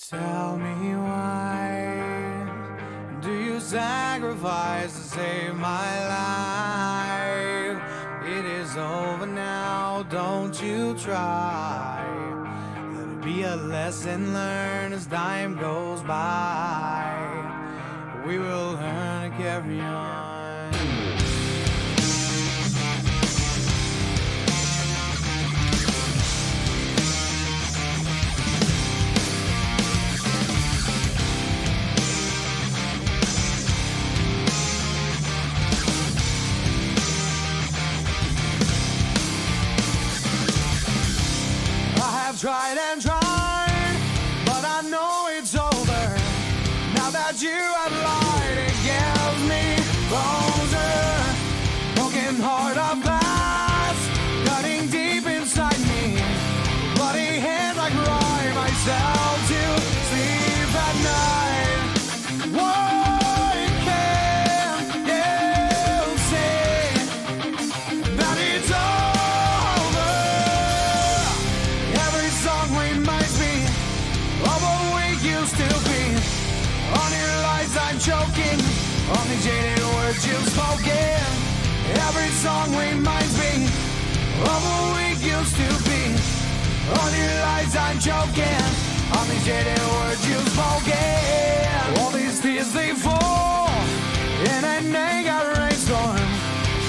Tell me why do you sacrifice to save my life? It is over now, don't you try. Let it be a lesson learned as time goes by. We will learn to carry on. Tried and tried, but I know it's over. Now that you have lied, it gives me closure. Broken heart of glass, cutting deep inside me. Bloody hands, I cry myself to sleep at night. Why can't you say that it's over? Every song reminds me of what we used to be. On your lies I'm choking, on the jaded words you've spoken. Every song reminds me of what we used to be. On your lies I'm choking, on the jaded words you've spoken. All these tears they fall in an anger rainstorm,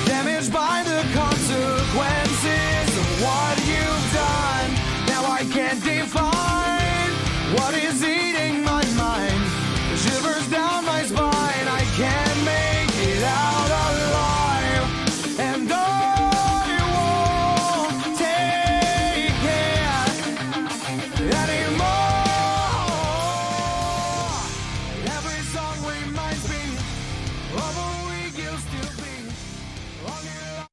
damaged by the consequences of what you've done. Now I can't define what is eating my mind. The shivers down my spine. I can't make it out alive, and I won't take it anymore. Every song reminds me of what we used to be. On your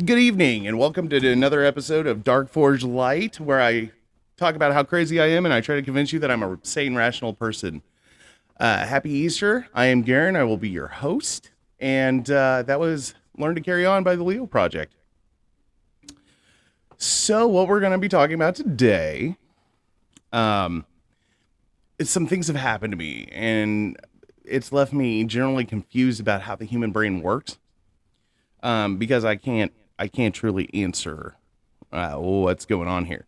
Good evening, and welcome to another episode of Dark Forge Light, where I talk about how crazy I am, and I try to convince you that I'm a sane, rational person. Happy Easter. I am Garen. I will be your host, and that was Learn to Carry On by the Leo Project. So what we're going to be talking about today, is some things have happened to me, and it's left me generally confused about how the human brain works, because I can't truly answer what's going on here.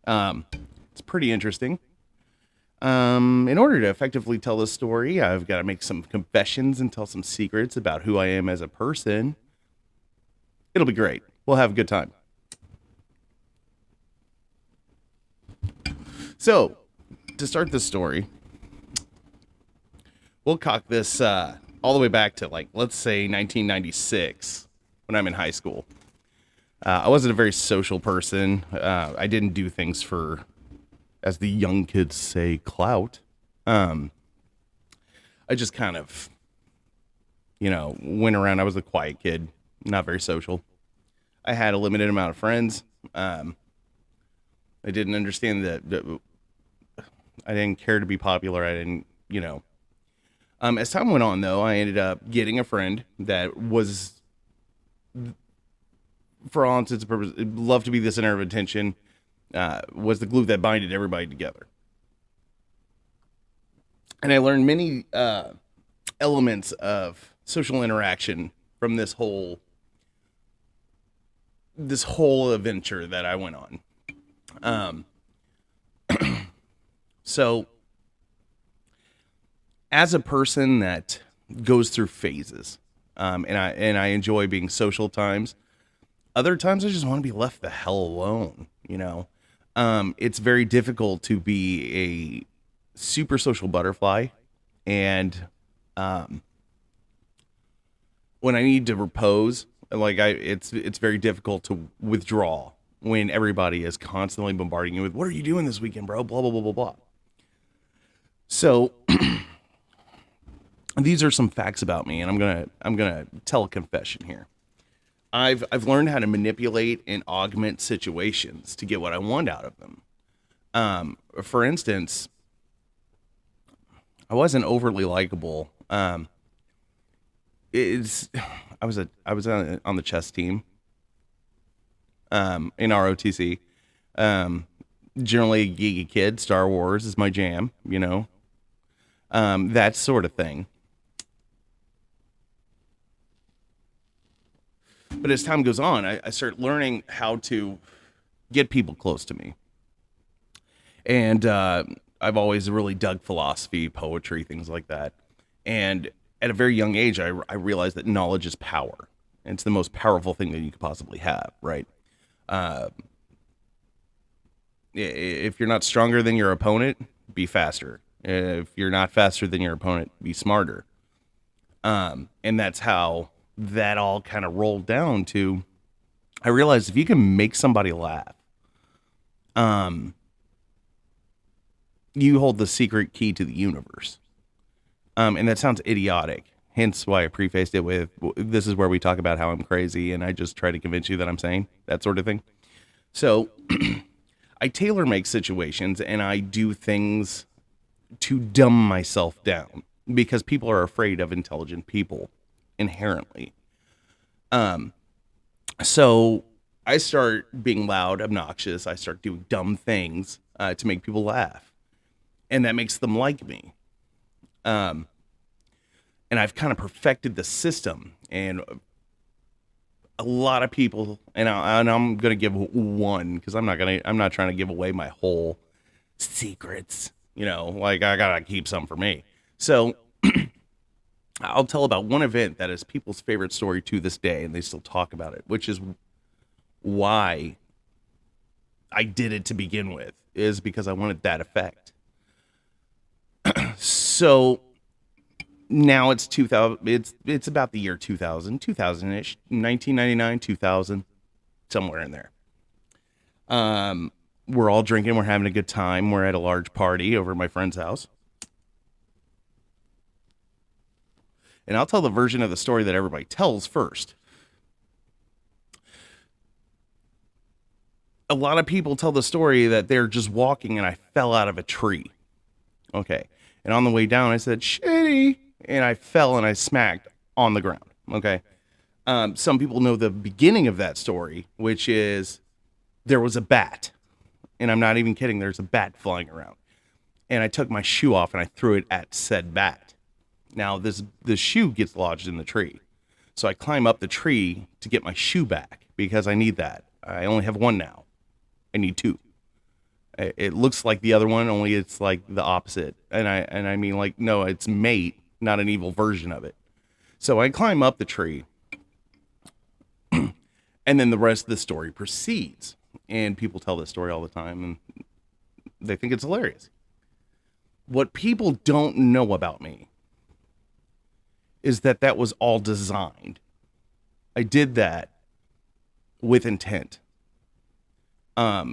It's pretty interesting. In order to effectively tell this story, I've got to make some confessions and tell some secrets about who I am as a person. It'll be great. We'll have a good time. So, to start this story, we'll cock this all the way back to, like, let's say 1996, when I'm in high school. I wasn't a very social person. I didn't do things for, as the young kids say, clout. I just kind of, went around. I was the quiet kid, not very social. I had a limited amount of friends. I didn't understand that I didn't care to be popular. I didn't, as time went on, though, I ended up getting a friend that was, for all intents and purposes, loved to be the center of attention, was the glue that binded everybody together. And I learned many elements of social interaction from this whole adventure that I went on. So, as a person that goes through phases, and I enjoy being social times, other times I just want to be left the hell alone. It's very difficult to be a super social butterfly, and when I need to repose, it's very difficult to withdraw when everybody is constantly bombarding you with, "What are you doing this weekend, bro?" Blah blah blah blah blah. So these are some facts about me, and I'm gonna tell a confession here. I've learned how to manipulate and augment situations to get what I want out of them. For instance, I wasn't overly likable. It's I was on the chess team in ROTC. Generally a geeky kid. Star Wars is my jam, that sort of thing. But as time goes on, I start learning how to get people close to me. And I've always really dug philosophy, poetry, things like that. And at a very young age, I realized that knowledge is power. And it's the most powerful thing that you could possibly have, right? If you're not stronger than your opponent, be faster. If you're not faster than your opponent, be smarter. And that's how that all kind of rolled down to. I realized if you can make somebody laugh, you hold the secret key to the universe. And that sounds idiotic. Hence why I prefaced it with, this is where we talk about how I'm crazy and I just try to convince you that I'm sane, that sort of thing. So I tailor make situations and I do things to dumb myself down because people are afraid of intelligent people inherently. So I start being loud, obnoxious. I start doing dumb things to make people laugh. And that makes them like me. And I've kind of perfected the system. And a lot of people, and I'm going to give one because I'm not trying to give away my whole secrets. Like I got to keep some for me. So I'll tell about one event that is people's favorite story to this day, and they still talk about it, which is why I did it to begin with, is because I wanted that effect. So now it's 2000. It's about the year 2000, 2000-ish, 1999, 2000, somewhere in there. We're all drinking. We're having a good time. We're at a large party over at my friend's house. And I'll tell the version of the story that everybody tells first. A lot of people tell the story that they're just walking and I fell out of a tree. Okay. And on the way down, I said, shitty. And I fell and I smacked on the ground. Okay. Some people know the beginning of that story, which is there was a bat. And I'm not even kidding. There's a bat flying around. And I took my shoe off and I threw it at said bat. Now, the shoe gets lodged in the tree. So I climb up the tree to get my shoe back because I need that. I only have one now. I need two. It looks like the other one, only it's like the opposite. And I mean, like, no, it's mate, not an evil version of it. So I climb up the tree. And then the rest of the story proceeds. And people tell this story all the time, and they think it's hilarious. What people don't know about me is that was all designed. I did that with intent.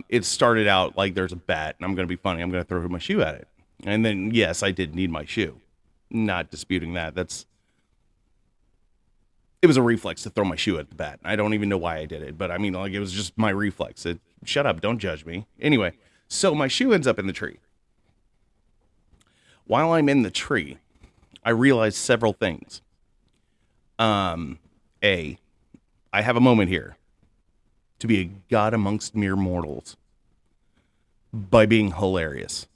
It started out like there's a bat and I'm going to be funny. I'm going to throw my shoe at it. And then, yes, I did need my shoe. Not disputing that. It was a reflex to throw my shoe at the bat. I don't even know why I did it, but I mean, like, it was just my reflex. Shut up. Don't judge me. Anyway, so my shoe ends up in the tree. While I'm in the tree, I realized several things. I have a moment here to be a god amongst mere mortals by being hilarious.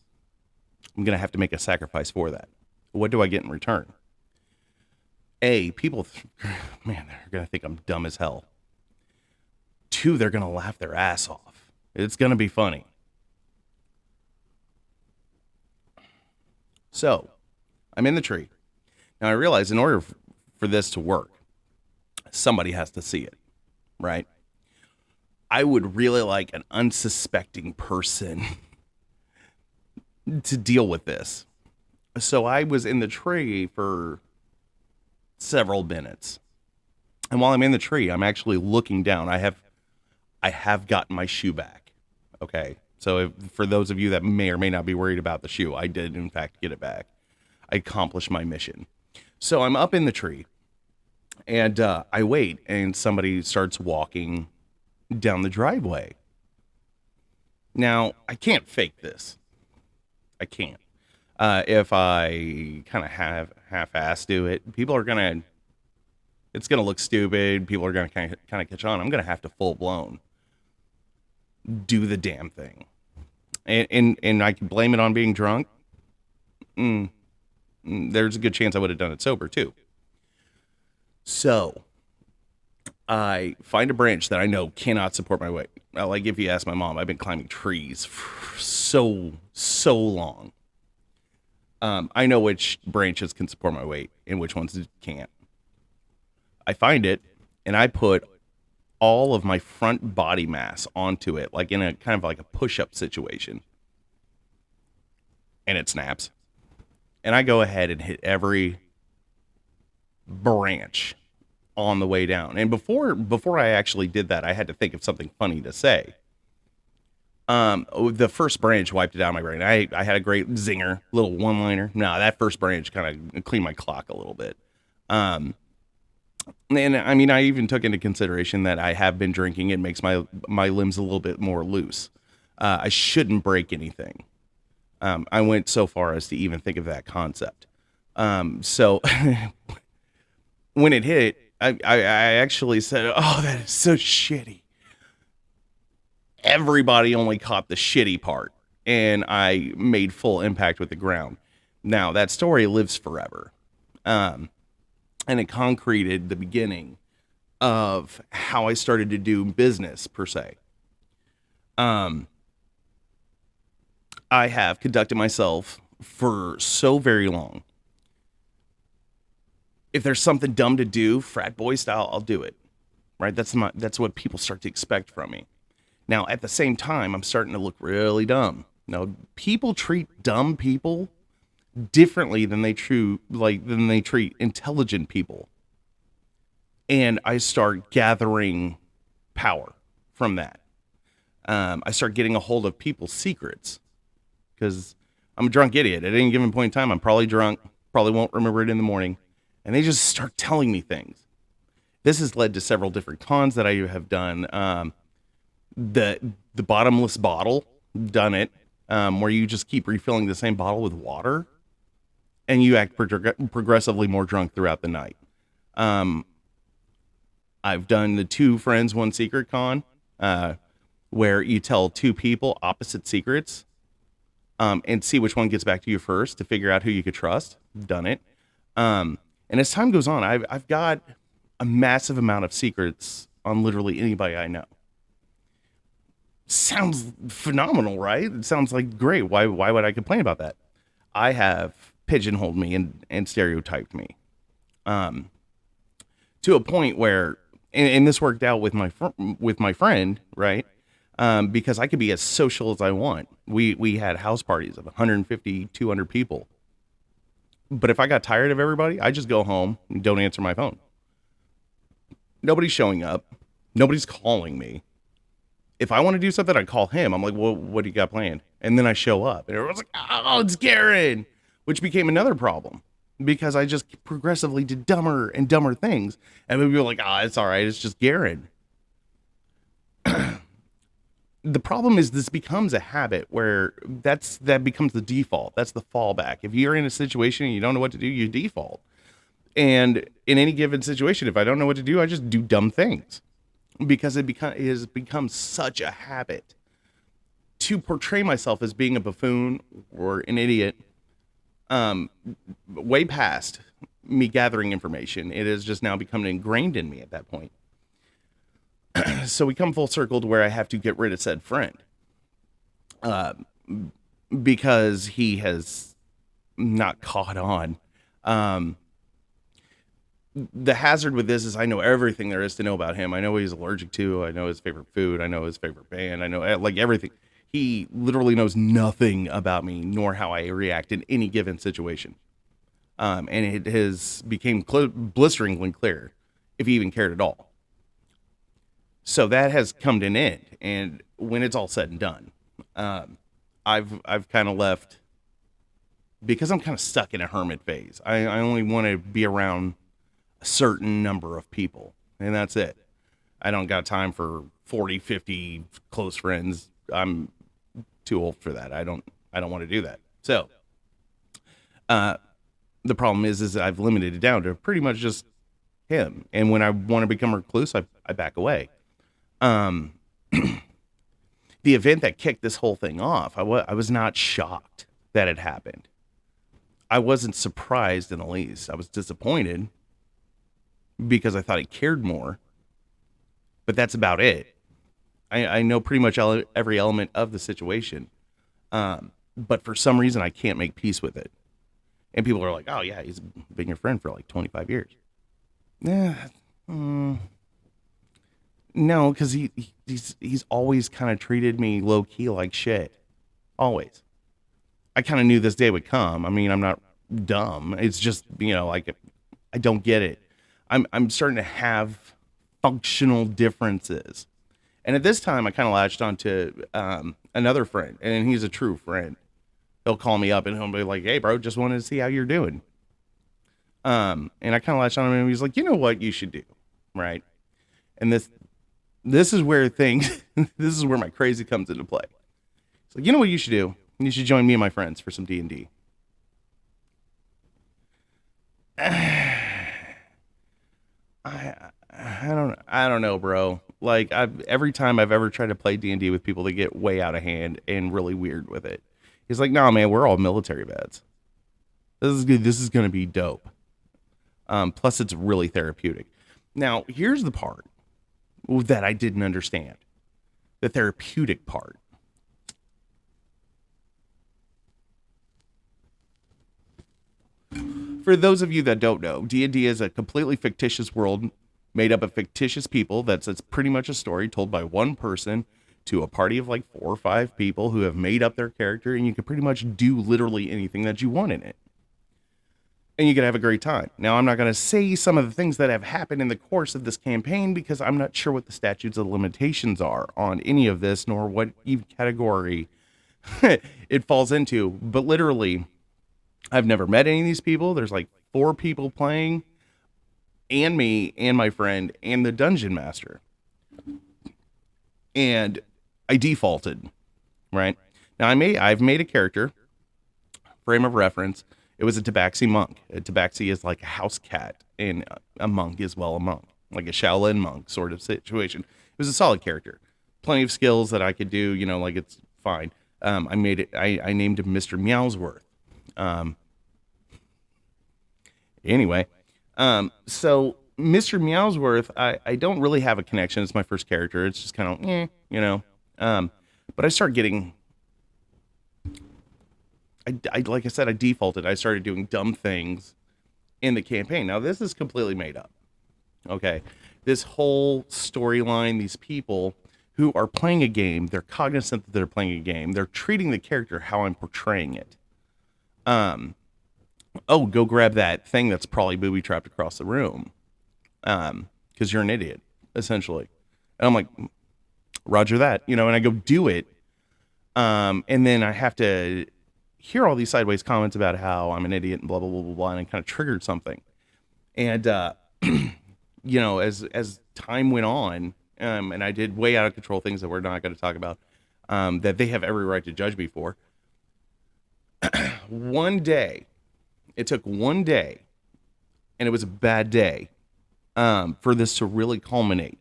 I'm going to have to make a sacrifice for that. What do I get in return? People, man, they're going to think I'm dumb as hell. 2, they're going to laugh their ass off. It's going to be funny. So, I'm in the tree. Now, I realize in order for this to work, somebody has to see it, right? I would really like an unsuspecting person to deal with this. So I was in the tree for several minutes. And while I'm in the tree, I'm actually looking down. I have gotten my shoe back. Okay. So for those of you that may or may not be worried about the shoe, I did in fact get it back. I accomplished my mission. So I'm up in the tree And I wait, and somebody starts walking down the driveway. Now, I can't fake this. I can't. If I kind of half-ass do it, it's gonna look stupid. People are gonna kind of catch on. I'm gonna have to full blown do the damn thing, and I can blame it on being drunk. There's a good chance I would have done it sober too. So I find a branch that I know cannot support my weight. Like if you ask my mom, I've been climbing trees for so long. I know which branches can support my weight and which ones can't. I find it, and I put all of my front body mass onto it, like in a kind of like a push-up situation. And it snaps. And I go ahead and hit every branch on the way down. And before I actually did that, I had to think of something funny to say. The first branch wiped it out of my brain. I had a great zinger, little one-liner. No, that first branch kind of cleaned my clock a little bit. And I mean, I even took into consideration that I have been drinking. It makes my limbs a little bit more loose. I shouldn't break anything. I went so far as to even think of that concept. So when it hit, I actually said, "Oh, that is so shitty." Everybody only caught the shitty part, and I made full impact with the ground. Now that story lives forever. And it concreted the beginning of how I started to do business per se. I have conducted myself for so very long. If there's something dumb to do, frat boy style, I'll do it. Right? That's what people start to expect from me. Now, at the same time, I'm starting to look really dumb. Now, people treat dumb people differently than they treat intelligent people. And I start gathering power from that. I start getting a hold of people's secrets because I'm a drunk idiot. At any given point in time, I'm probably drunk, probably won't remember it in the morning. And they just start telling me things. This has led to several different cons that I have done. The bottomless bottle, done it, where you just keep refilling the same bottle with water. And you act progressively more drunk throughout the night. I've done the 2 friends, 1 secret con, where you tell 2 people opposite secrets, and see which one gets back to you first to figure out who you could trust. Done it. And as time goes on, I've got a massive amount of secrets on literally anybody I know. Sounds phenomenal, right? It sounds like great. Why would I complain about that? I have pigeonholed me and stereotyped me to a point where, and this worked out with my friend, right? Because I could be as social as I want. We had house parties of 150, 200 people. But if I got tired of everybody, I just go home and don't answer my phone. Nobody's showing up. Nobody's calling me. If I want to do something, I call him. I'm like, well, what do you got planned? And then I show up. And everyone's like, oh, it's Garen. Which became another problem. Because I just progressively did dumber and dumber things. And people were like, it's all right. It's just Garen. The problem is this becomes a habit where that becomes the default. That's the fallback. If you're in a situation and you don't know what to do, you default. And in any given situation, if I don't know what to do, I just do dumb things. Because it has become such a habit to portray myself as being a buffoon or an idiot. Way past me gathering information. It has just now become ingrained in me at that point. So we come full circle to where I have to get rid of said friend. Because he has not caught on. The hazard with this is I know everything there is to know about him. I know what he's allergic to. I know his favorite food. I know his favorite band. I know like everything. He literally knows nothing about me, nor how I react in any given situation. And it has became blisteringly clear if he even cared at all. So that has come to an end. And when it's all said and done, I've kind of left because I'm kind of stuck in a hermit phase. I only want to be around a certain number of people, and that's it. I don't got time for 40, 50 close friends. I'm too old for that. I don't want to do that. So, the problem is I've limited it down to pretty much just him. And when I want to become recluse, I back away. The event that kicked this whole thing off, I was not shocked that it happened. I wasn't surprised in the least. I was disappointed because I thought he cared more. But that's about it. I know pretty much every element of the situation. But for some reason, I can't make peace with it. And people are like, oh, yeah, he's been your friend for like 25 years. Yeah. No, because he's always kind of treated me low key like shit. Always. I kind of knew this day would come. I mean, I'm not dumb. It's just, like I don't get it. I'm starting to have functional differences. And at this time, I kind of latched onto another friend, and he's a true friend. He'll call me up and he'll be like, hey, bro, just wanted to see how you're doing. And I kind of latched on him, and he's like, you know what you should do, right? And this is where this is where my crazy comes into play. It's like, you know what you should do? You should join me and my friends for some D&D. I don't know, bro. Like every time I've ever tried to play D&D with people, they get way out of hand and really weird with it. He's like, "No, man, we're all military vets. This is good. This is going to be dope. Plus, it's really therapeutic." Now, here's the part that I didn't understand: the therapeutic part. For those of you that don't know, D&D is a completely fictitious world made up of fictitious people. It's pretty much a story told by one person to a party of like 4 or 5 people who have made up their character, and you can pretty much do literally anything that you want in it. And you can have a great time. Now, I'm not going to say some of the things that have happened in the course of this campaign because I'm not sure what the statutes of limitations are on any of this, nor what even category it falls into. But literally, I've never met any of these people. There's like 4 people playing, and me and my friend and the dungeon master. And I defaulted, right? Now I've made a character, frame of reference. It was a Tabaxi monk. A Tabaxi is like a house cat, and a monk is, well, a monk, like a Shaolin monk sort of situation. It was a solid character. Plenty of skills that I could do, like it's fine. I named him Mr. Meowsworth. Anyway, so Mr. Meowsworth, I don't really have a connection. It's my first character. It's just kind of, but I start getting, like I said, I defaulted. I started doing dumb things in the campaign. Now, this is completely made up. Okay. This whole storyline, these people who are playing a game, they're cognizant that they're playing a game. They're treating the character how I'm portraying it. Oh, go grab that thing that's probably booby trapped across the room. Because you're an idiot, essentially. And I'm like, Roger that, and I go do it. And then I have to hear all these sideways comments about how I'm an idiot and blah, blah, blah, blah, blah. And it kind of triggered something. And, as time went on, and I did way out of control things that we're not going to talk about, that they have every right to judge me for. It took one day, and it was a bad day, for this to really culminate.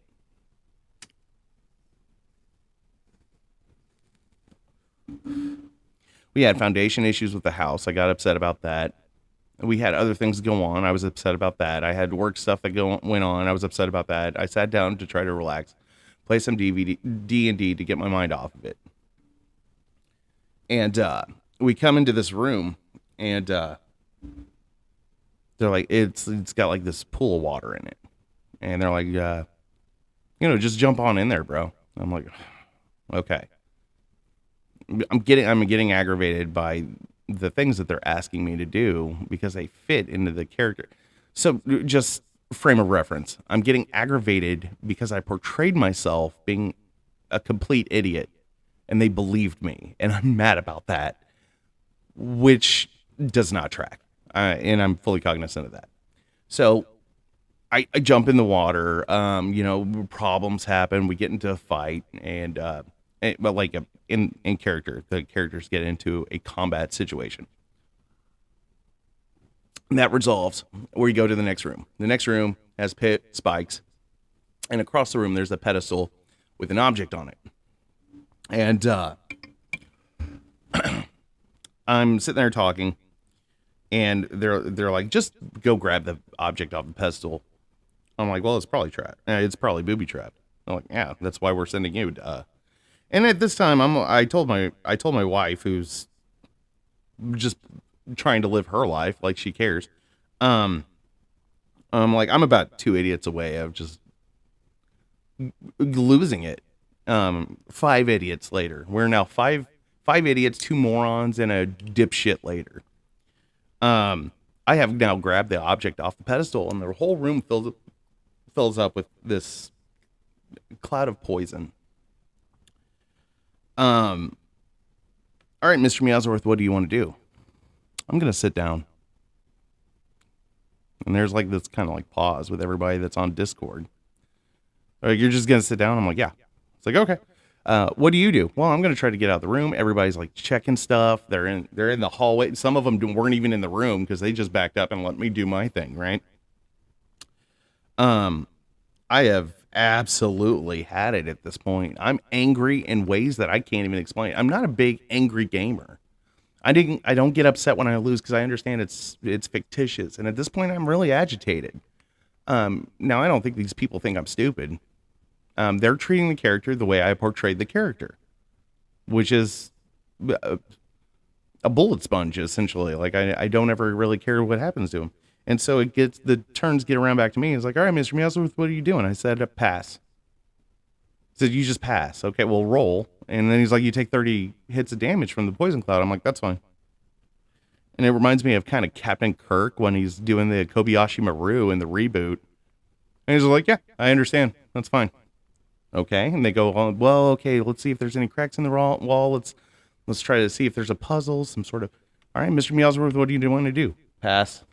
We had foundation issues with the house. I got upset about that. We had other things go on. I was upset about that. I had work stuff that went on. I was upset about that. I sat down to try to relax, play some D&D to get my mind off of it. And we come into this room, and they're like, it's got like this pool of water in it. And they're like, just jump on in there, bro. I'm like, okay. I'm getting aggravated by the things that they're asking me to do because they fit into the character. So just frame of reference. I'm getting aggravated because I portrayed myself being a complete idiot and they believed me. And I'm mad about that, which does not track. And I'm fully cognizant of that. So I jump in the water. Problems happen. We get into a fight, but like in character, the characters get into a combat situation. And that resolves. Where you go to the next room. The next room has pit spikes, and across the room there's a pedestal with an object on it. And I'm sitting there talking, and they're like, just go grab the object off the pedestal. I'm like, well, it's probably trapped. It's probably booby trapped. I'm like, yeah, that's why we're sending you. And at this time, I told my wife, who's just trying to live her life like she cares. I'm like, I'm about 2 idiots away of just losing it. 5 idiots later, we're now five idiots, 2 morons, and a dipshit later. I have now grabbed the object off the pedestal, and the whole room fills up with this cloud of poison. All right, Mr. Meowsworth, what do you want to do? I'm gonna sit down. And there's like this kind of like pause with everybody that's on Discord. Like, you're just gonna sit down? I'm like, yeah. It's like, okay. What do you do? Well, I'm gonna try to get out of the room. Everybody's like checking stuff. They're in the hallway. Some of them weren't even in the room because they just backed up and let me do my thing, right? I have absolutely had it at this point. I'm angry in ways that I can't even explain. I'm not a big angry gamer. I don't get upset when I lose because I understand it's fictitious. And at this point, I'm really agitated. Now, I don't think these people think I'm stupid. They're treating the character the way I portrayed the character, which is a bullet sponge, essentially. Like, I don't ever really care what happens to him. And so the turns get around back to me. It's like, all right, Mr. Meowsworth, what are you doing? I said, pass. He said, you just pass. Okay, well, roll. And then he's like, you take 30 hits of damage from the poison cloud. I'm like, that's fine. And it reminds me of kind of Captain Kirk when he's doing the Kobayashi Maru in the reboot. And he's like, yeah, I understand. That's fine. Okay. And they go, well, okay, let's see if there's any cracks in the wall. Let's try to see if there's a puzzle, some sort of, all right, Mr. Meowsworth, what do you want to do? Pass.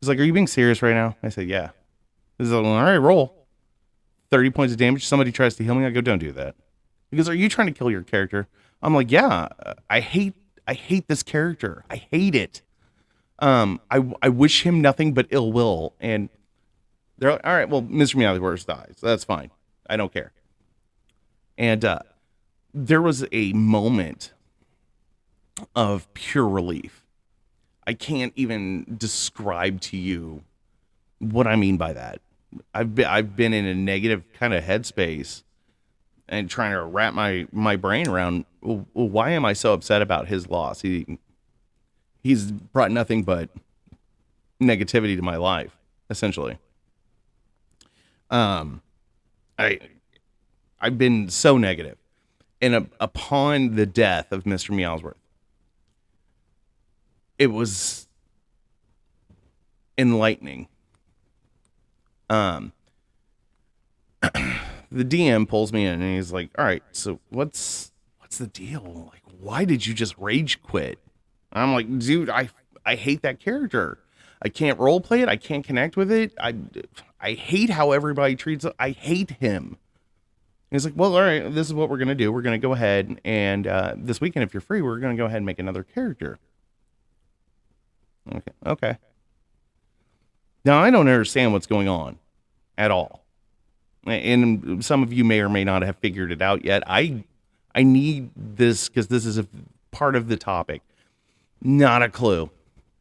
He's like, are you being serious right now? I said, yeah. He's like, all right, roll. 30 points of damage. Somebody tries to heal me. I go, don't do that. He goes, are you trying to kill your character? I'm like, yeah, I hate this character. I hate it. I wish him nothing but ill will. And they're like, all right, well, Mr. Meowsworth dies. That's fine. I don't care. And there was a moment of pure relief. I can't even describe to you what I mean by that. I've been in a negative kind of headspace and trying to wrap my brain around, why am I so upset about his loss? He's brought nothing but negativity to my life, essentially. I've been so negative. And upon the death of Mr. Meowsworth, it was enlightening. The DM pulls me in and he's like, all right, so what's the deal? Like, why did you just rage quit? And I'm like, dude, I hate that character. I can't role play it. I can't connect with it. I hate how everybody treats it. I hate him. And he's like, well, all right, this is what we're going to do. We're going to go ahead and this weekend, if you're free, we're going to go ahead and make another character. Okay. Now, I don't understand what's going on at all. And some of you may or may not have figured it out yet. I need this because this is a part of the topic. Not a clue.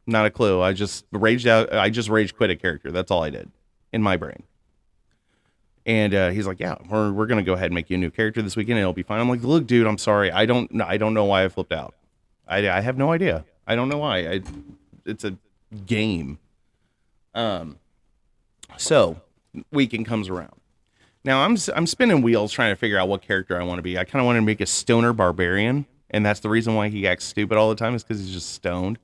I just raged out. I just rage quit a character. That's all I did in my brain. And he's like, yeah, we're going to go ahead and make you a new character this weekend. And it'll be fine. I'm like, look, dude, I'm sorry. I don't know why I flipped out. I have no idea. I don't know why. It's a game. So weekend comes around. Now I'm spinning wheels trying to figure out what character I want to be. I kind of want to make a stoner barbarian, and that's the reason why he acts stupid all the time is because he's just stoned.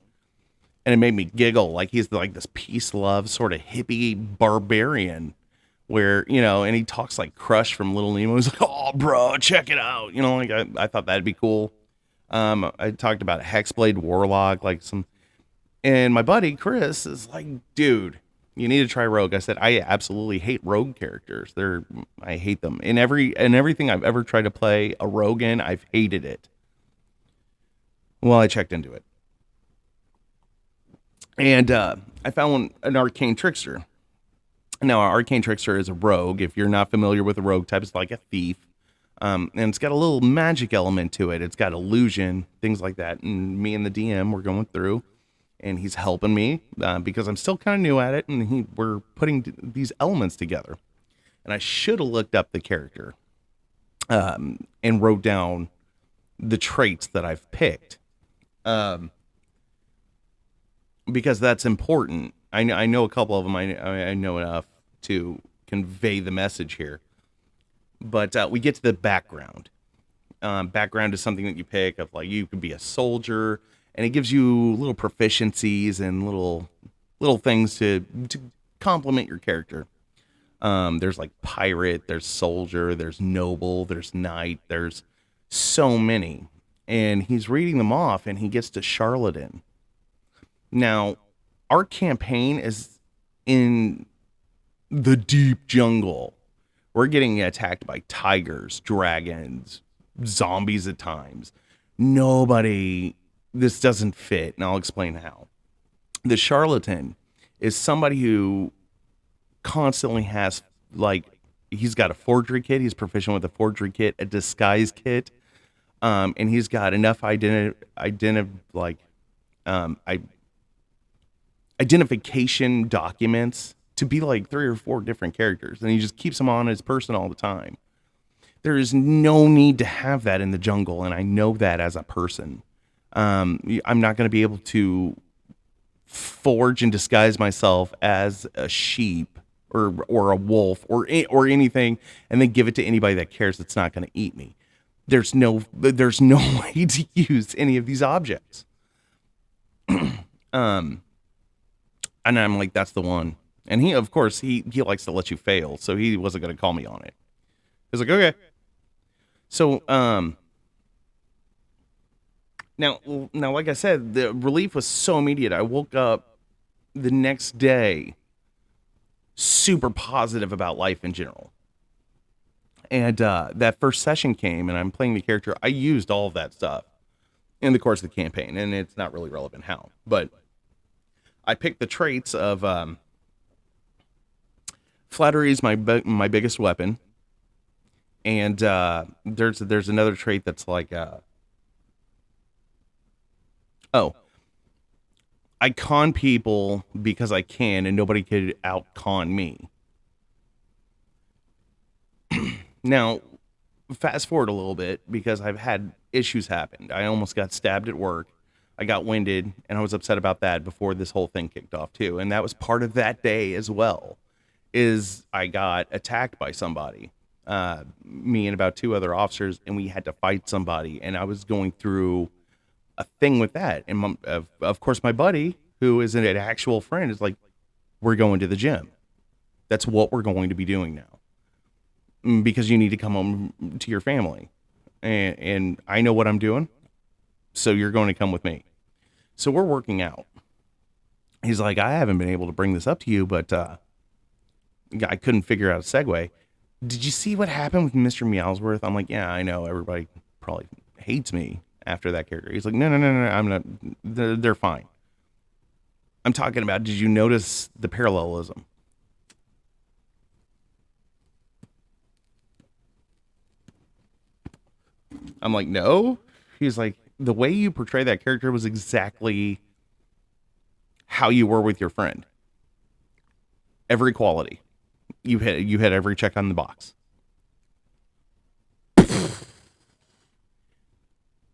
And it made me giggle, like he's like this peace love sort of hippie barbarian, where and he talks like Crush from Little Nemo. He's like, oh, bro, check it out. Like I thought that'd be cool. I talked about Hexblade Warlock, and my buddy Chris is like, dude, You need to try Rogue. I said, I absolutely hate Rogue characters. I hate them. In everything I've ever tried to play a Rogue in, I've hated it. Well, I checked into it. And I found an Arcane Trickster. Now, our Arcane Trickster is a rogue. If you're not familiar with a rogue type, it's like a thief. And it's got a little magic element to it. It's got illusion, things like that. And me and the DM were going through, and he's helping me because I'm still kind of new at it. And we're putting these elements together. And I should have looked up the character and wrote down the traits that I've picked. Because that's important. I know a couple of them. I know enough to convey the message here. But we get to the background. Background is something that you pick of, like, you could be a soldier, and it gives you little proficiencies and little things to complement your character. There's like pirate, there's soldier, there's noble, there's knight, there's so many. And he's reading them off, and he gets to charlatan. Now, our campaign is in the deep jungle. We're getting attacked by tigers, dragons, zombies at times. This doesn't fit, and I'll explain how. The charlatan is somebody who constantly has, like, he's got a forgery kit. He's proficient with a forgery kit, a disguise kit, and he's got enough identification documents to be like 3 or 4 different characters, and he just keeps them on his person all the time. There is no need to have that in the jungle, and I know that as a person. I'm not going to be able to forge and disguise myself as a sheep or a wolf or anything, and then give it to anybody that cares that's not going to eat me. There's no way to use any of these objects. And I'm like, that's the one. And he, of course, he likes to let you fail, so he wasn't going to call me on it. He was like, okay. So, now, like I said, the relief was so immediate. I woke up the next day super positive about life in general. And that first session came, and I'm playing the character. I used all of that stuff in the course of the campaign, and it's not really relevant how. But I picked the traits of flattery is my biggest weapon, and there's another trait that's like I con people because I can, and nobody could out con me. Now, fast forward a little bit, because I've had issues happen. I almost got stabbed at work. I got winded, and I was upset about that before this whole thing kicked off too. And that was part of that day as well, is I got attacked by somebody, me and about 2 other officers, and we had to fight somebody. And I was going through a thing with that. And of course, my buddy, who is an actual friend, is like, we're going to the gym. That's what we're going to be doing now, because you need to come home to your family. And I know what I'm doing, so you're going to come with me. So we're working out. He's like, I haven't been able to bring this up to you, but I couldn't figure out a segue. Did you see what happened with Mr. Meowsworth? I'm like, yeah, I know. Everybody probably hates me after that character. He's like, no, I'm not. They're fine. I'm talking about, did you notice the parallelism? I'm like, no. He's like, the way you portray that character was exactly how you were with your friend. Every quality. You hit every check on the box.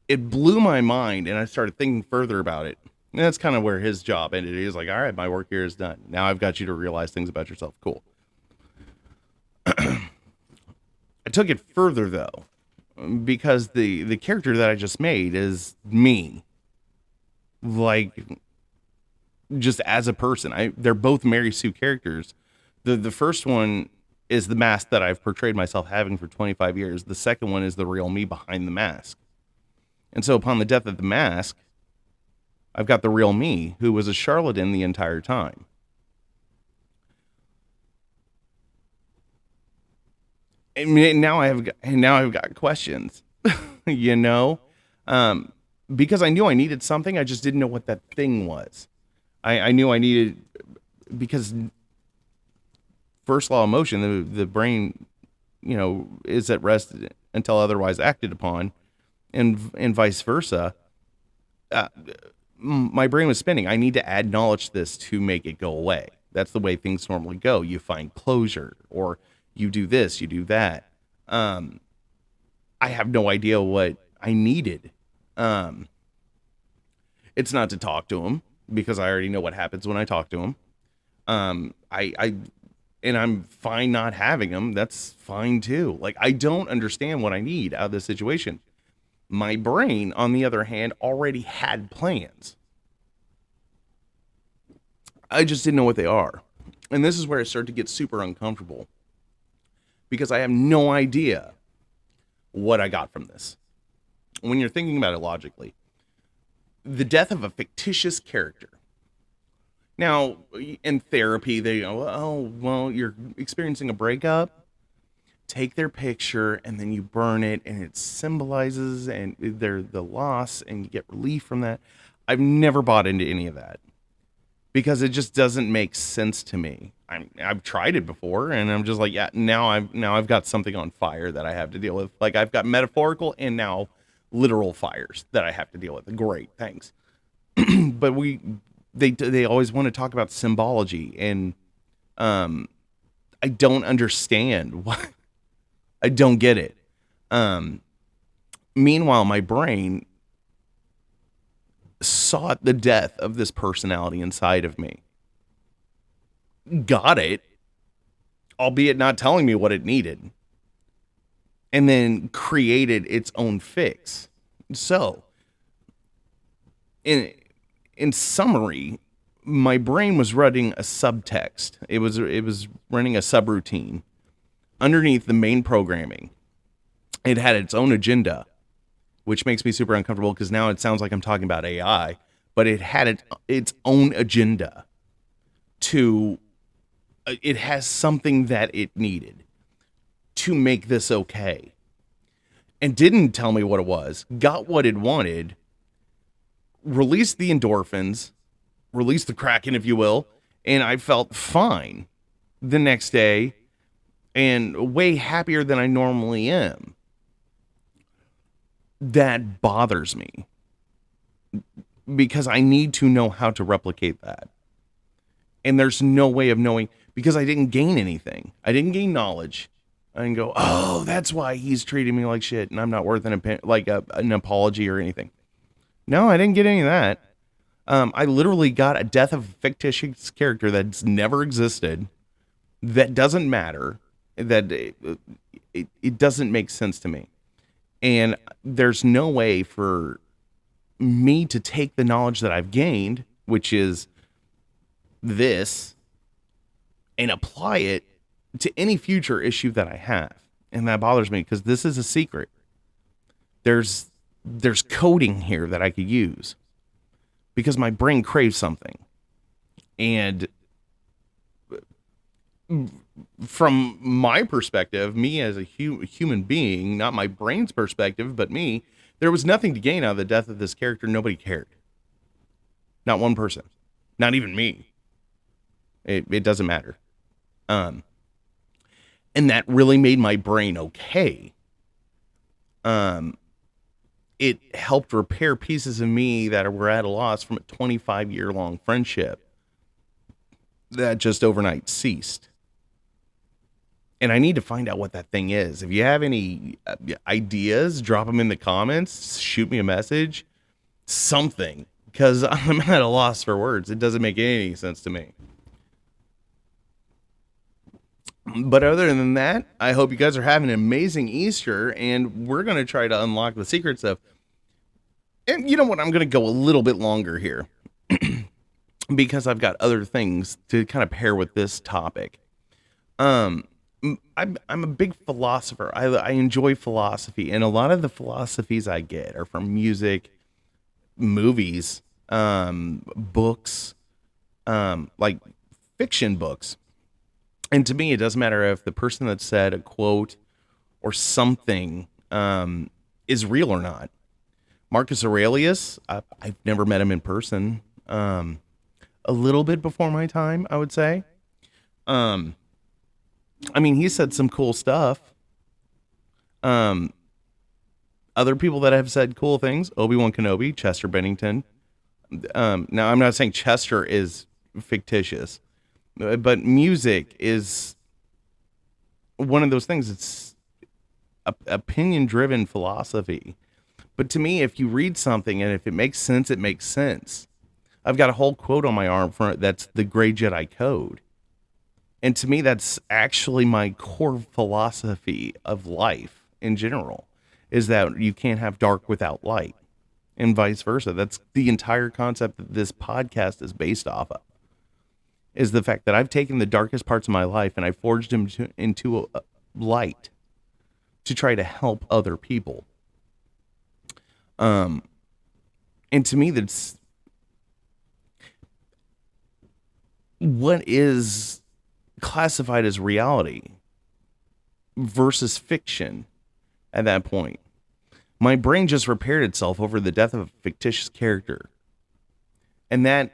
It blew my mind, and I started thinking further about it. And that's kind of where his job ended. He was like, all right, my work here is done. Now I've got you to realize things about yourself. Cool. I took it further, though, because the character that I just made is me. Like, just as a person. They're both Mary Sue characters. The first one is the mask that I've portrayed myself having for 25 years. The second one is the real me behind the mask. And so upon the death of the mask, I've got the real me, who was a charlatan the entire time. And now I've got questions, you know, um, because I knew I needed something. I just didn't know what that thing was. I knew I needed, because first law of motion, the brain, is at rest until otherwise acted upon, and vice versa. Uh, my brain was spinning. I need to add knowledge to this to make it go away. That's the way things normally go. You find closure, or you do this, you do that. Um, I have no idea what I needed. Um, it's not to talk to him, because I already know what happens when I talk to him. I and I'm fine not having him. That's fine too. Like, I don't understand what I need out of this situation. My brain, on the other hand, already had plans. I just didn't know what they are. And this is where I start to get super uncomfortable, because I have no idea what I got from this. When you're thinking about it logically, the death of a fictitious character. Now, in therapy, they go, oh, well, you're experiencing a breakup. Take their picture and then you burn it, and it symbolizes and the loss, and you get relief from that. I've never bought into any of that, because it just doesn't make sense to me. I've tried it before, and I'm just like, yeah, now I've got something on fire that I have to deal with. Like, I've got metaphorical and now literal fires that I have to deal with. Great, thanks. But they always want to talk about symbology, and I don't understand why. I don't get it. Meanwhile, my brain sought the death of this personality inside of me. Got it, albeit not telling me what it needed, and then created its own fix. So, in summary, my brain was running a subtext. It was running a subroutine underneath the main programming. It had its own agenda, which makes me super uncomfortable, because now it sounds like I'm talking about AI, but it had its own agenda to, it has something that it needed to make this okay, and didn't tell me what it was, got what it wanted, released the endorphins, released the Kraken, if you will, and I felt fine the next day, and way happier than I normally am. That bothers me, because I need to know how to replicate that. And there's no way of knowing, because I didn't gain anything. I didn't gain knowledge. I didn't go, oh, that's why he's treating me like shit, and I'm not worth an apology or anything. No, I didn't get any of that. I literally got a death of a fictitious character that's never existed, that doesn't matter, that it doesn't make sense to me. And there's no way for me to take the knowledge that I've gained, which is this, and apply it to any future issue that I have. And that bothers me, because this is a secret. There's coding here that I could use, because my brain craves something. And from my perspective, me as a human being, not my brain's perspective, but me, there was nothing to gain out of the death of this character. Nobody cared. Not one person. Not even me. It doesn't matter. And that really made my brain okay. It helped repair pieces of me that were at a loss from a 25-year-long friendship that just overnight ceased. And I need to find out what that thing is. If you have any ideas, drop them in the comments, shoot me a message, something, because I'm at a loss for words. It doesn't make any sense to me. But other than that, I hope you guys are having an amazing Easter, and we're going to try to unlock the secrets of, and you know what, I'm going to go a little bit longer here because I've got other things to kind of pair with this topic. I'm a big philosopher. I enjoy philosophy, and a lot of the philosophies I get are from music, movies, books, like fiction books. And to me, it doesn't matter if the person that said a quote or something is real or not. Marcus Aurelius, I've never met him in person. A little bit before my time, I would say. I mean, he said some cool stuff. Other people that have said cool things, Obi-Wan Kenobi, Chester Bennington. Now, I'm not saying Chester is fictitious, but music is one of those things. It's opinion-driven philosophy. But to me, if you read something and if it makes sense, it makes sense. I've got a whole quote on my arm front that's the Grey Jedi Code. And to me, that's actually my core philosophy of life in general, is that you can't have dark without light, and vice versa. That's the entire concept that this podcast is based off of, is the fact that I've taken the darkest parts of my life and I forged them into a light to try to help other people. And to me, that's what is classified as reality versus fiction at that point. My brain just repaired itself over the death of a fictitious character. And that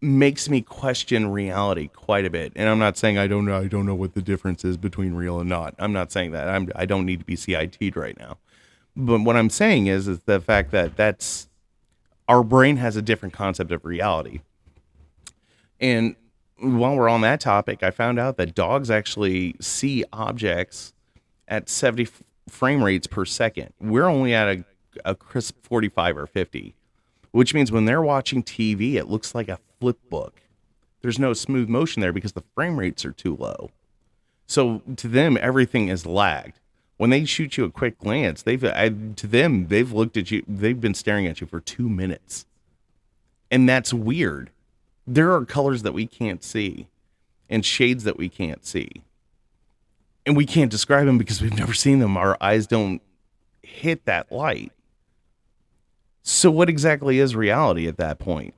makes me question reality quite a bit. And I'm not saying I don't know what the difference is between real and not. I'm not saying that. I don't need to be CIT'd right now. But what I'm saying is the fact that that's our brain has a different concept of reality. And while we're on that topic, I found out that dogs actually see objects at 70 frame rates per second. We're only at a crisp 45 or 50, which means when they're watching TV, it looks like a flip book. There's no smooth motion there because the frame rates are too low. So to them, everything is lagged. When they shoot you a quick glance, they've looked at you, they've been staring at you for 2 minutes. And that's weird. There are colors that we can't see and shades that we can't see. And we can't describe them because we've never seen them. Our eyes don't hit that light. So what exactly is reality at that point?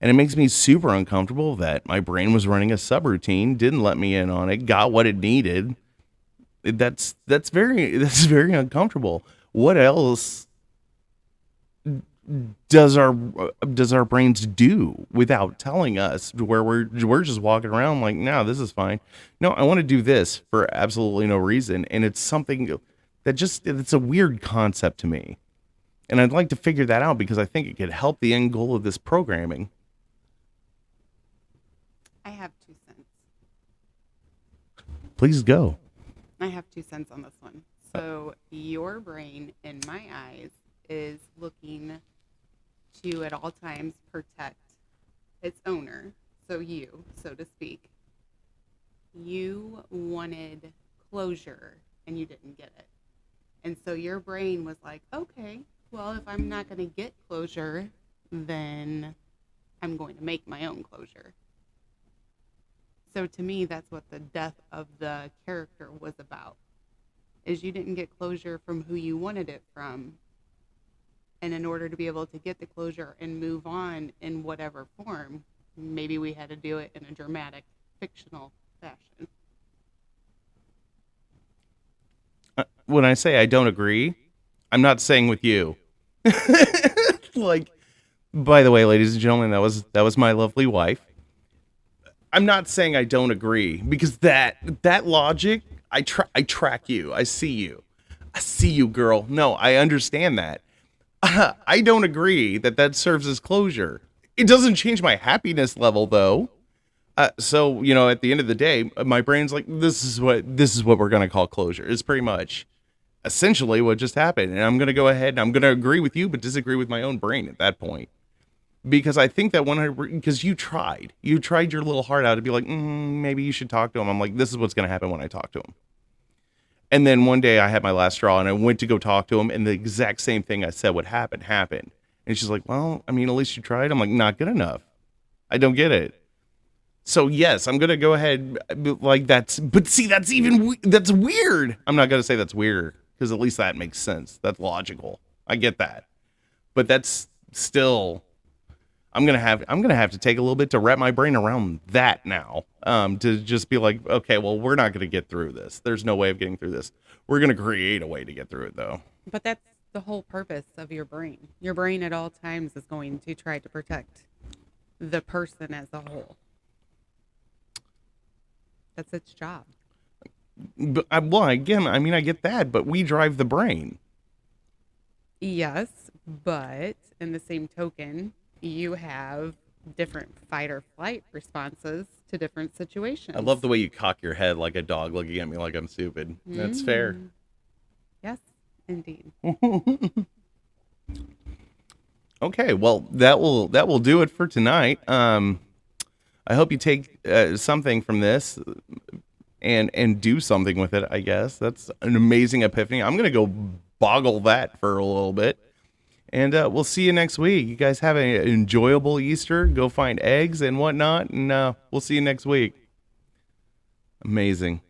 And it makes me super uncomfortable that my brain was running a subroutine, didn't let me in on it, got what it needed. That's very uncomfortable. What else does our brains do without telling us, where we're just walking around like, no, this is fine. No, I want to do this for absolutely no reason. And it's something that it's a weird concept to me. And I'd like to figure that out because I think it could help the end goal of this programming. I have 2 cents. Please go. I have 2 cents on this one. So your brain, in my eyes, is looking to at all times protect its owner. So you, so to speak. You wanted closure and you didn't get it. And so your brain was like, okay, well, if I'm not going to get closure, then I'm going to make my own closure. So to me, that's what the death of the character was about, is you didn't get closure from who you wanted it from. And in order to be able to get the closure and move on in whatever form, maybe we had to do it in a dramatic, fictional fashion. When I say I don't agree, I'm not saying with you. Like, by the way, ladies and gentlemen, that was my lovely wife. I'm not saying I don't agree because that logic, I track you. I see you, girl. No, I understand that. I don't agree that serves as closure. It doesn't change my happiness level though. So, at the end of the day, my brain's like, this is what we're going to call closure. It's pretty much essentially what just happened. And I'm going to go ahead and I'm going to agree with you, but disagree with my own brain at that point. Because I think that because you tried your little heart out to be like, maybe you should talk to him. I'm like, this is what's going to happen when I talk to him. And then one day I had my last straw and I went to go talk to him and the exact same thing I said would happen happened. And she's like, well, I mean, at least you tried. I'm like, not good enough. I don't get it. So yes, I'm going to go ahead like but see, that's weird. I'm not going to say that's weird because at least that makes sense. That's logical. I get that. But that's still, I'm gonna have to take a little bit to wrap my brain around that now. To just be like, okay, well, we're not gonna get through this. There's no way of getting through this. We're gonna create a way to get through it, though. But that's the whole purpose of your brain. Your brain at all times is going to try to protect the person as a whole. That's its job. But again, I mean, I get that, but we drive the brain. Yes, but in the same token, you have different fight or flight responses to different situations. I love the way you cock your head like a dog looking at me like I'm stupid. That's fair. Yes, indeed. Okay, well, that will do it for tonight. I hope you take something from this and do something with it, I guess. That's an amazing epiphany. I'm going to go boggle that for a little bit. And we'll see you next week. You guys have an enjoyable Easter. Go find eggs and whatnot, and we'll see you next week. Amazing.